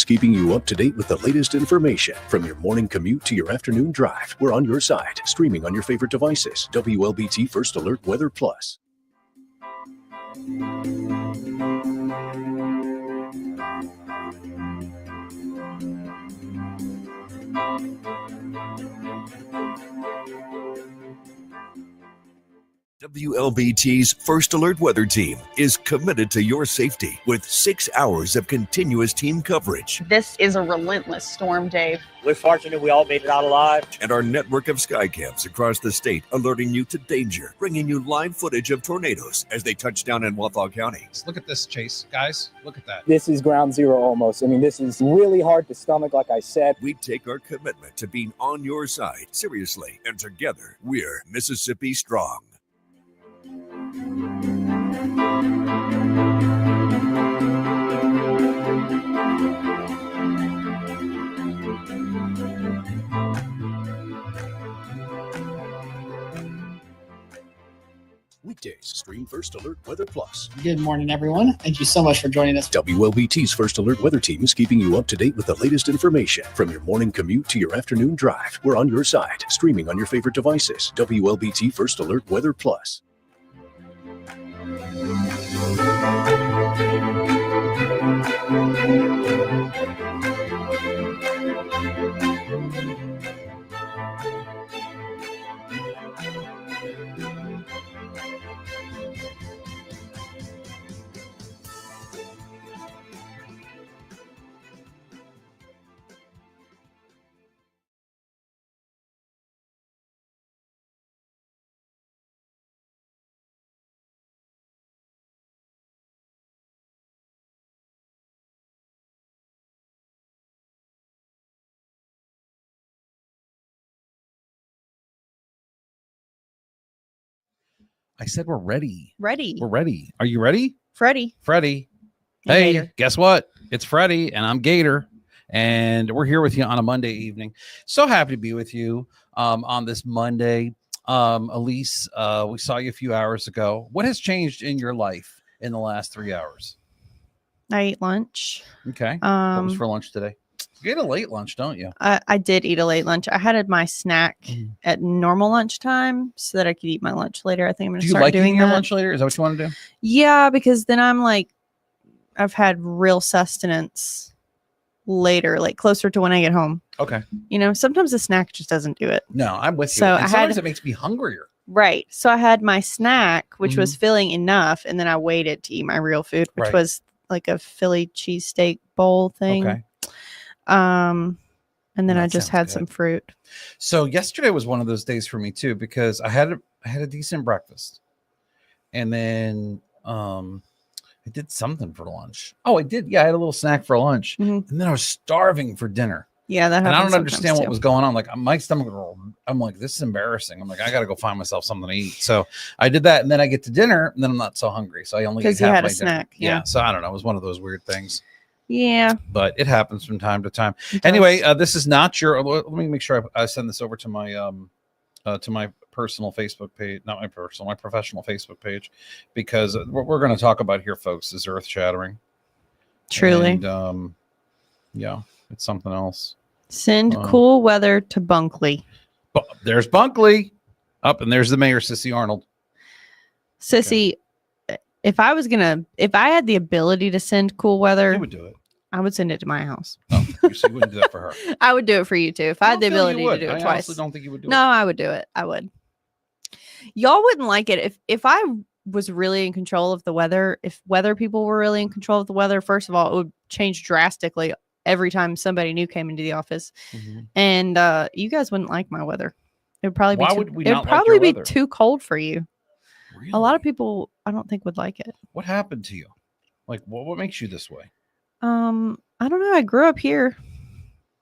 keeping you up to date with the latest information. From your morning commute to your afternoon drive, we're on your side, streaming on your favorite devices. WLBT First Alert Weather Plus. WLBT's First Alert Weather Team is committed to your safety with 6 hours of continuous team coverage. This is a relentless storm, Dave. We're fortunate we all made it out alive. And our network of sky cams across the state alerting you to danger, bringing you live footage of tornadoes as they touch down in Wathau County. Look at this, Chase. Guys, look at that. This is ground zero almost. I mean, this is really hard to stomach, like I said. We take our commitment to being on your side seriously, and together we're Mississippi Strong. Weekdays, stream First Alert Weather Plus. Good morning, everyone. Thank you so much for joining us. WLBT's First Alert Weather Team is keeping you up to date with the latest information. From your morning commute to your afternoon drive, we're on your side, streaming on your favorite devices. WLBT First Alert Weather Plus. I said we're ready. Ready. We're ready. Are you ready? Freddie. Freddie. And Hey, Gator. guess what? It's Freddie and I'm Gator. And we're here with you on a Monday evening. So happy to be with you on this Monday. Elise, we saw you a few hours ago. What has changed in your life in the last 3 hours? I ate lunch. Okay. What was for lunch today? You get a late lunch, don't you? I did eat a late lunch. I had my snack at normal lunchtime so that I could eat my lunch later. I think I'm going to start doing eating your that. lunch later? Is that what you want to do? Yeah, because then I'm like, I've had real sustenance later, like closer to when I get home. Okay. You know, sometimes a snack just doesn't do it. No, I'm with you. So And sometimes it makes me hungrier. Right. So I had my snack, which was filling enough, and then I waited to eat my real food, which was like a Philly cheesesteak bowl thing. Okay. And then I just had some fruit. So yesterday was one of those days for me too, because I had a decent breakfast, and then I did something for lunch. Oh, I did. Yeah, I had a little snack for lunch, and then I was starving for dinner. Yeah, that. And I don't understand what was going on. Like my stomach, I'm like, this is embarrassing. I'm like, I got to go find myself something to eat. So I did that, and then I get to dinner, and then I'm not so hungry. So I only because you had a snack. Yeah. So I don't know. It was one of those weird things. Yeah, but it happens from time to time. Anyway, this is not your. Let me make sure I send this over to my personal Facebook page, not my personal, my professional Facebook page, because what we're going to talk about here, folks, is earth shattering. Truly. And, yeah, it's something else. Send cool weather to Bunkley. There's Bunkley up, and there's the mayor, Sissy Arnold. Sissy. Okay. If I had the ability to send cool weather, you would do it. I would send it to my house. Oh, so you wouldn't do that for her. I would do it for you too. If I had the ability to do it twice. I honestly don't think you would do it. No, I would do it. I would. Y'all wouldn't like it if I was really in control of the weather. If weather people were really in control of the weather, first of all, it would change drastically every time somebody new came into the office. And you guys wouldn't like my weather. It would probably be too cold for you. Really? A lot of people, I don't think, would like it. What happened to you? Like, what makes you this way? I don't know. I grew up here.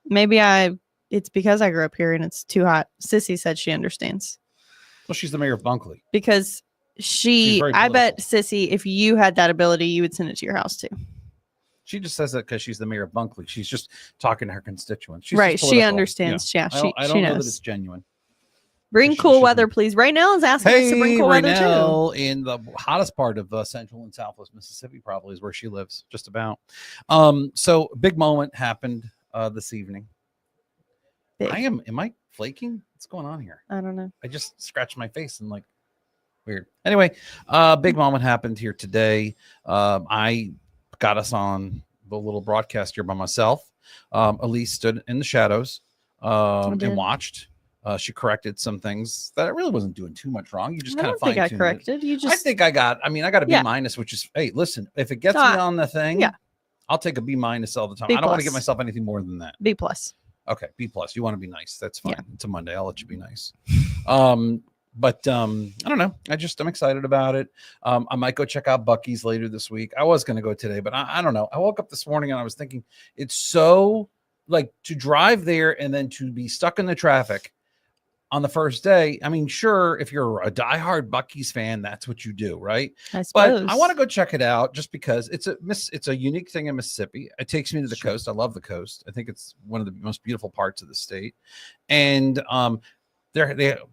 Maybe it's because I grew up here and it's too hot. Sissy said she understands. Well, she's the mayor of Bunkley. Because I bet Sissy, if you had that ability, you would send it to your house too. She just says that because she's the mayor of Bunkley. She's just talking to her constituents. Right. She understands. Yeah. I don't know that it's genuine. Bring cool weather, please. Raynell is asking us to bring cool weather too. Raynell, in the hottest part of central and southwest Mississippi, probably is where she lives, just about. So big moment happened this evening. Big. Am I flaking? What's going on here? I don't know. I just scratched my face and like weird. Anyway, big moment happened here today. I got us on the little broadcast here by myself. Elise stood in the shadows and watched. She corrected some things that I really wasn't doing too much wrong. You just kind of fine-tuned I corrected. You just. I think I got a B minus, which is, hey, listen, if it gets me on the thing, I'll take a B minus all the time. I don't want to give myself anything more than that. B plus. Okay, B plus. You want to be nice? That's fine. Yeah. It's a Monday. I'll let you be nice. But I don't know. I'm excited about it. I might go check out Buc-ee's later this week. I was going to go today, but I don't know. I woke up this morning and I was thinking, it's so like to drive there and then to be stuck in the traffic on the first day. I mean, sure, if you're a diehard Buc-ee's fan, that's what you do, right? I suppose. But I want to go check it out just because it's a unique thing in Mississippi. It takes me to the coast. I love the coast. I think it's one of the most beautiful parts of the state. And they have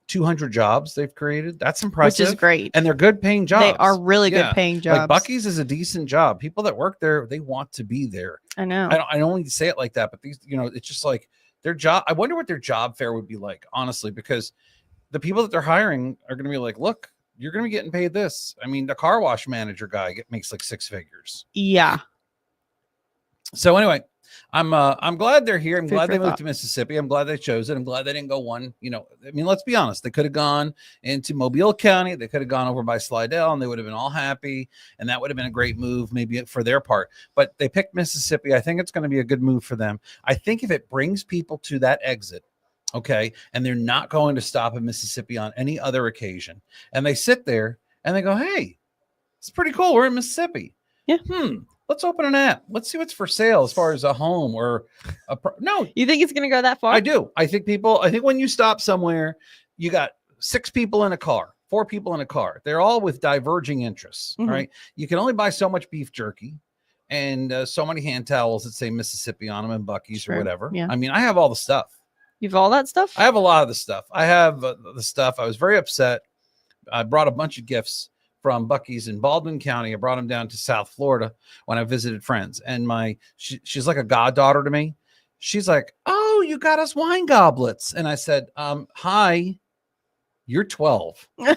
200 jobs they've created. That's impressive. Which is great. And they're good paying jobs. They are really good paying jobs. Like Buc-ee's is a decent job. People that work there, they want to be there. I know. I don't need to say it like that, but these, it's just like their job. I wonder what their job fare would be like, honestly, because the people that they're hiring are going to be like, look, you're going to be getting paid this. I mean, the car wash manager guy makes like 6 figures. Yeah. So anyway, I'm glad they're here. I'm glad they moved to Mississippi. I'm glad they chose it. I'm glad they didn't go one. I mean, let's be honest. They could have gone into Mobile County. They could have gone over by Slidell, and they would have been all happy. And that would have been a great move, maybe for their part. But they picked Mississippi. I think it's going to be a good move for them. I think if it brings people to that exit, okay, and they're not going to stop in Mississippi on any other occasion, and they sit there and they go, hey, it's pretty cool. We're in Mississippi. Yeah. Let's open an app. Let's see what's for sale as far as a home or no. You think it's going to go that far? I do. I think when you stop somewhere, you got 6 people in a car, 4 people in a car. They're all with diverging interests, right? You can only buy so much beef jerky and so many hand towels that say Mississippi on them and Buc-ee's or whatever. Yeah. I mean, I have all the stuff. You've all that stuff? I have a lot of the stuff. I have the stuff. I was very upset. I brought a bunch of gifts from Buc-ee's in Baldwin County. I brought them down to South Florida when I visited friends. And she's like a goddaughter to me. She's like, oh, you got us wine goblets. And I said, hi, you're 12. What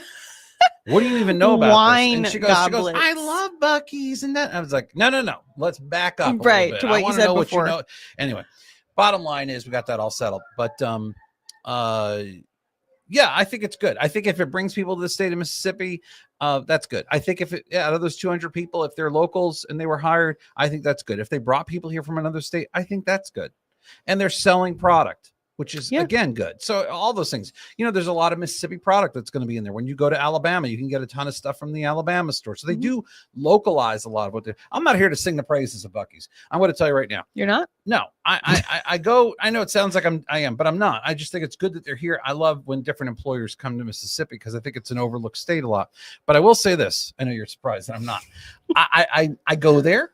do you even know about wine this? And she goes, I love Buc-ee's. And that I was like, no. Let's back up. Right. A to little bit. what you said before. What you know. Anyway, bottom line is we got that all settled. But yeah, I think it's good. I think if it brings people to the state of Mississippi, that's good. I think out of those 200 people, if they're locals and they were hired, I think that's good. If they brought people here from another state, I think that's good. And they're selling product, which is, again, good. So all those things, there's a lot of Mississippi product that's going to be in there. When you go to Alabama, you can get a ton of stuff from the Alabama store. So they do localize a lot of what they're. I'm not here to sing the praises of Buc-ee's. I'm going to tell you right now. You're not? No, I go. I know it sounds like I am, but I'm not. I just think it's good that they're here. I love when different employers come to Mississippi because I think it's an overlooked state a lot. But I will say this. I know you're surprised that I'm not. I go there.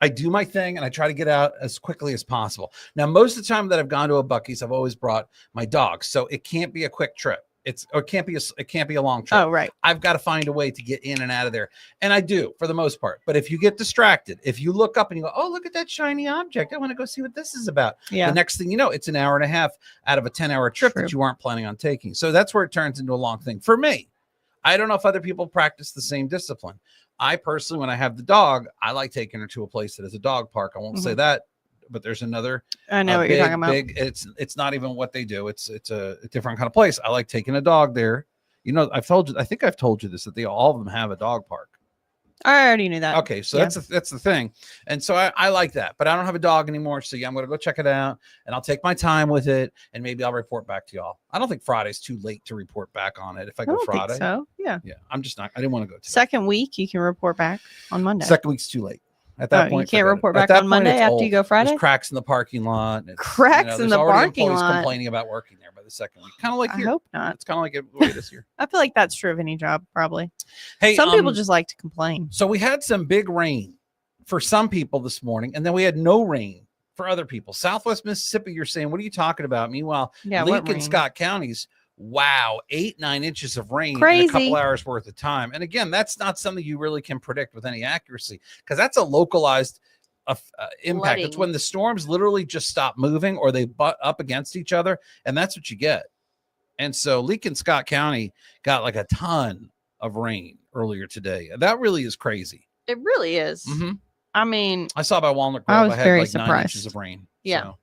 I do my thing and I try to get out as quickly as possible. Now, most of the time that I've gone to a Buc-ee's, I've always brought my dog. So it can't be a quick trip. It can't be a long trip. Oh, right. I've got to find a way to get in and out of there. And I do for the most part. But if you get distracted, if you look up and you go, oh, look at that shiny object. I want to go see what this is about. Yeah. The next thing you know, it's an hour and a half out of a 10-hour trip that you aren't planning on taking. So that's where it turns into a long thing. For me, I don't know if other people practice the same discipline. I personally, when I have the dog, I like taking her to a place that is a dog park. I won't say that, but there's another. I know what you're talking about. It's not even what they do. It's a different kind of place. I like taking a dog there. I think I've told you this, that all of them have a dog park. I already knew that. Okay, so that's the thing. And so I like that, but I don't have a dog anymore. So I'm going to go check it out and I'll take my time with it and maybe I'll report back to y'all. I don't think Friday's too late to report back on it. If I go Friday. So yeah. I'm just not, I didn't want to go today. Second week, you can report back on Monday. Second week's too late. At that point, you can't report back on Monday after you go Friday. There's cracks in the parking lot. Cracks in the parking lot. Complaining about working there by the second week. Kind of like here. I hope not. It's kind of like the way it is here. I feel like that's true of any job, probably. Hey, some people just like to complain. So we had some big rain for some people this morning, and then we had no rain for other people. Southwest Mississippi, you're saying, what are you talking about? Meanwhile, Lincoln, Scott counties, Wow, 8-9 inches of rain in Crazy. a couple hours worth of time. And again, that's not something you really can predict with any accuracy because that's a localized impact. It's Flooding. when the storms literally just stop moving or they butt up against each other, and that's what you get. And so Leake and Scott County got like a ton of rain earlier today. That really is crazy. It really is. Mhm. I mean, I saw by Walnut I Grove, was I had very like 9 surprised. inches of rain. Yeah.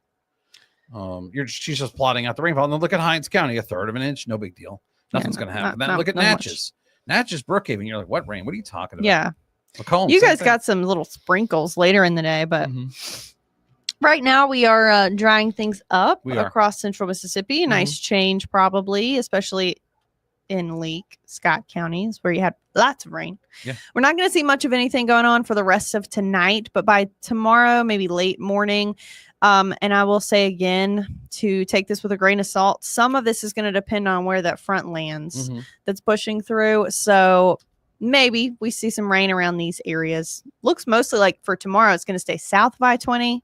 So, she's just plotting out the rainfall. And then look at Hines County, a third of an inch, no big deal. Nothing's Yeah, going to happen. not Look at much. Natchez. Natchez, Brookhaven. You're like, what rain? What are you talking about? yeah. Macomb, You same guys thing. got some little sprinkles later in the day, but Mhm. right now we are drying things up We are. across central Mississippi. A nice change, probably, especially in Leake, Scott counties, where you had lots of rain. Yeah. We're not going to see much of anything going on for the rest of tonight, but by tomorrow, maybe late morning. And I will say again to take this with a grain of salt. Some of this is going to depend on where that front lands that's pushing through. So maybe we see some rain around these areas. Looks mostly like for tomorrow, it's going to stay south of I-20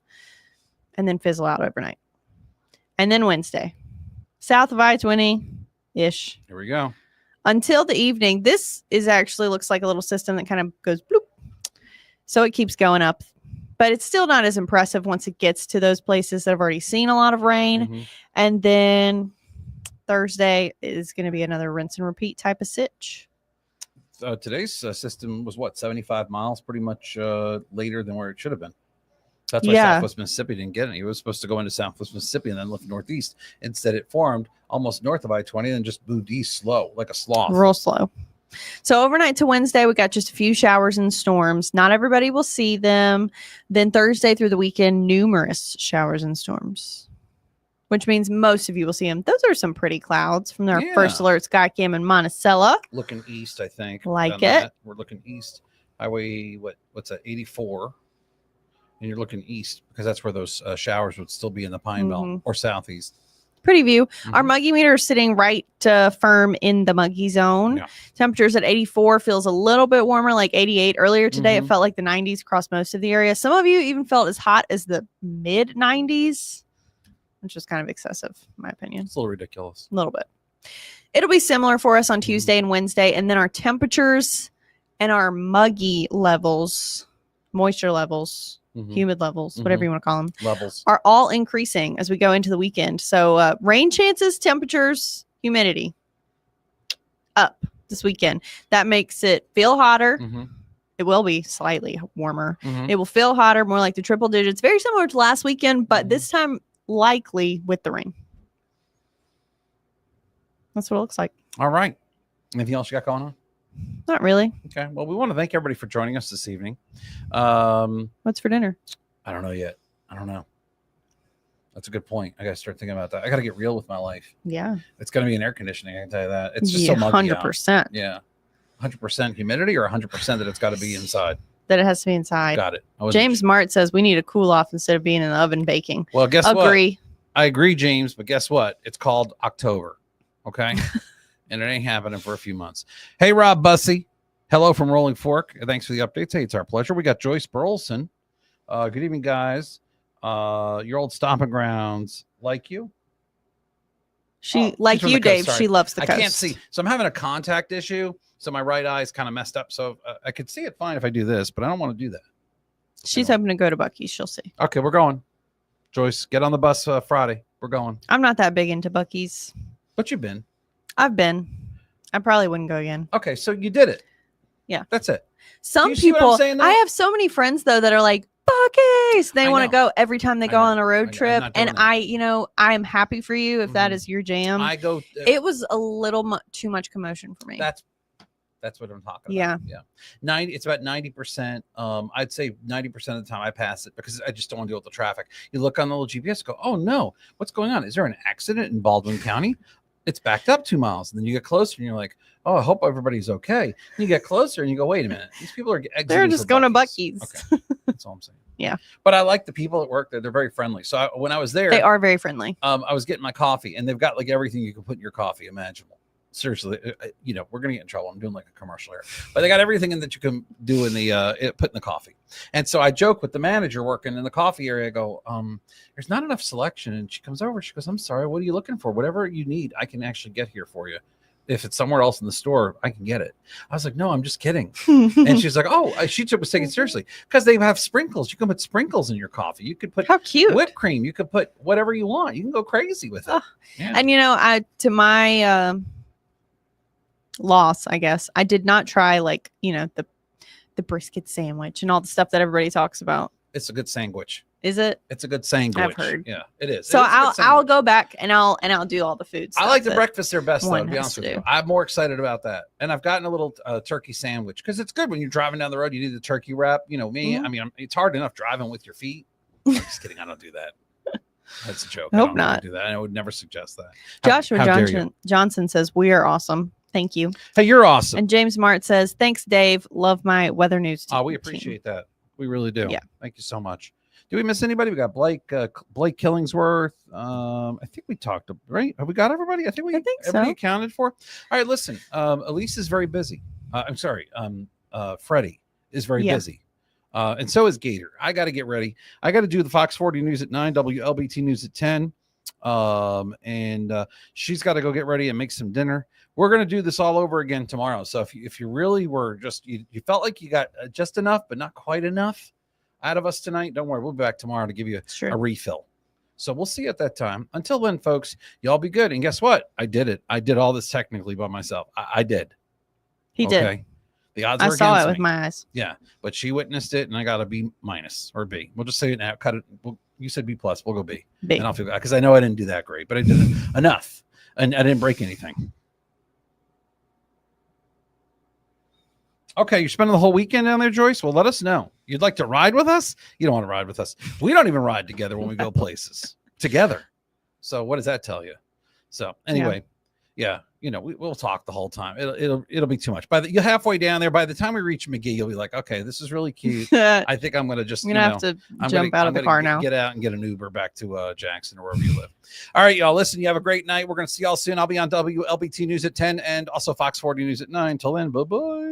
and then fizzle out overnight. And then Wednesday, south of I-20-ish. Here we go. Until the evening. This is actually looks like a little system that kind of goes bloop. So it keeps going up. But it's still not as impressive once it gets to those places that have already seen a lot of rain. Mhm. And then Thursday is going to be another rinse and repeat type of sitch. Today's system was 75 miles, pretty much later than where it should have been. That's why Yeah. Southwest Mississippi didn't get it. It was supposed to go into Southwest Mississippi and then lift northeast. Instead, it formed almost north of I-20 and just moved east slow, like a sloth. Real slow. So overnight to Wednesday, we got just a few showers and storms. Not everybody will see them. Then Thursday through the weekend, numerous showers and storms, which means most of you will see them. Those are some pretty clouds from our Yeah. first alert Skycam in Monticello. Looking east, I think. Like on it. that. We're looking east. Highway, what's that, 84? And you're looking east because that's where those showers would still be in the Pine Belt Mhm. or southeast. Pretty view. Our Mhm. muggy meter is sitting right firm in the muggy zone. Yeah. Temperatures at 84, feels a little bit warmer, like 88 earlier today. Mhm. It felt like the 90s across most of the area. Some of you even felt as hot as the mid 90s, which is kind of excessive, in my opinion. It's a little ridiculous. A little bit. It'll be similar for us on Mhm. Tuesday and Wednesday. And then our temperatures and our muggy levels, moisture levels, Mhm. humid levels, whatever you want to call them, Levels. are all increasing as we go into the weekend. So rain chances, temperatures, humidity up this weekend. That makes it feel hotter. Mhm. It will be slightly warmer. Mhm. It will feel hotter, more like the triple digits. Very similar to last weekend, but Mhm. this time likely with the rain. That's what it looks like. All right. Anything else you got going on? Not really. Okay. Well, we want to thank everybody for joining us this evening. What's for dinner? I don't know yet. I don't know. That's a good point. I got to start thinking about that. I got to get real with my life. Yeah. It's going to be an air conditioning. I can tell you that. It's just so muggy out. 100%. Yeah. 100% humidity or 100% that it's got to be inside. That it has to be inside. Got it. I wasn't James sure. Mart says we need a cool off instead of being in the oven baking. Well, guess what? Agree. I agree, James, but guess what? It's called October. Okay. And it ain't happening for a few months. Hey, Rob Bussey. Hello from Rolling Fork. Thanks for the updates. Hey, it's our pleasure. We got Joyce Burleson. Good evening, guys. Your old stomping grounds like you. She Oh, like she's from you, the coast, Dave. sorry. She loves the I coast. can't see. So I'm having a contact issue. So my right eye is kind of messed up. So I could see it fine if I do this, but I don't want to do that. She's hoping to go to Buc-ee's. She'll see. Okay, we're going. Joyce, get on the bus Friday. We're going. I'm not that big into Buc-ee's. But you've been. I've been. I probably wouldn't go again. Okay, so you did it. Yeah. That's it. Some you see what I'm people, saying, though? I have so many friends though that are like Buc-ee's. They I want to know. go every time they I go know. on a I'm road not trip. doing And that. I am happy for you if that Mhm. is your jam. I go. It was a little too much commotion for me. That's what I'm talking Yeah. about. Yeah. It's about 90%. I'd say 90% of the time I pass it because I just don't want to deal with the traffic. You look on the little GPS, go, oh no, what's going on? Is there an accident in Baldwin County? It's backed up 2 miles. And then you get closer and you're like, oh, I hope everybody's okay. And you get closer and you go, wait a minute. These people are exiting They're just for going to Buc-ee's. Buc-ee's. Okay. That's all I'm saying. Yeah. But I like the people that work there. They're very friendly. So when I was there, They are very friendly. I was getting my coffee and they've got like everything you can put in your coffee imaginable. seriously, we're gonna get in trouble. I'm doing like a commercial here, but they got everything in that you can do in the put in the coffee. And so I joke with the manager working in the coffee area. I go, there's not enough selection. And she comes over. She goes, I'm sorry. What are you looking for? Whatever you need, I can actually get here for you. If it's somewhere else in the store, I can get it. I was like, no, I'm just kidding. And she's like, oh, she was taking it seriously because they have sprinkles. You can put sprinkles in your coffee. You could put How cute. whipped cream. You could put whatever you want. You can go crazy with it. Oh. Yeah. And to my loss, I guess I did not try the brisket sandwich and all the stuff that everybody talks about. It's a good sandwich. Is it? It's a good sandwich. I've heard. Yeah, it is. So It is a good I'll sandwich. go back and I'll do all the food stuff. I like the that- breakfast there best, though, one to be has honest to with you. do. I'm more excited about that. And I've gotten a little turkey sandwich because it's good when you're driving down the road. You need the turkey wrap. You know me. Mhm. I mean, it's hard enough driving with your feet. I'm just kidding. I don't do that. That's a joke. I hope don't not. do that. I would never suggest that. Joshua How dare you. Johnson says we are awesome. Thank you. Hey, you're awesome. And James Mart says, thanks, Dave. Love my weather news. Oh, we team." appreciate that. We really do. Yeah. Thank you so much. Did we miss anybody? We got Blake Killingsworth. I think we talked, right? Have we got everybody? I think everybody so. accounted for. All right, listen. Elise is very busy. I'm sorry. Freddie is very Yeah. busy. And so is Gator. I got to get ready. I got to do the Fox 40 News at 9, WLBT News at 10. And she's got to go get ready and make some dinner. We're going to do this all over again tomorrow. So if you really were just, you felt like you got just enough, but not quite enough out of us tonight, don't worry. We'll be back tomorrow to give you Sure. a refill. So we'll see you at that time. Until then, folks, y'all be good. And guess what? I did it. I did all this technically by myself. I did. He did. The odds I were saw it against with me. my eyes. Yeah, but she witnessed it, and I got a B- or B. We'll just say it now. Cut it. You said B+. We'll go B. Big. And I'll feel bad because I know I didn't do that great, but I did enough, and I didn't break anything. Okay, you're spending the whole weekend down there, Joyce? Well, let us know. You'd like to ride with us? You don't want to ride with us. We don't even ride together when we go places together. So what does that tell you? So anyway, yeah, we'll talk the whole time. It'll be too much. You're halfway down there. By the time we reach McGee, you'll be like, okay, this is really cute. I'm I think I'm gonna just gonna have to jump out of the car now. Get out and get an Uber back to Jackson or wherever you live. All right, y'all. Listen, you have a great night. We're gonna see y'all soon. I'll be on WLBT News at 10 and also Fox 40 News at 9. Till then, bye bye.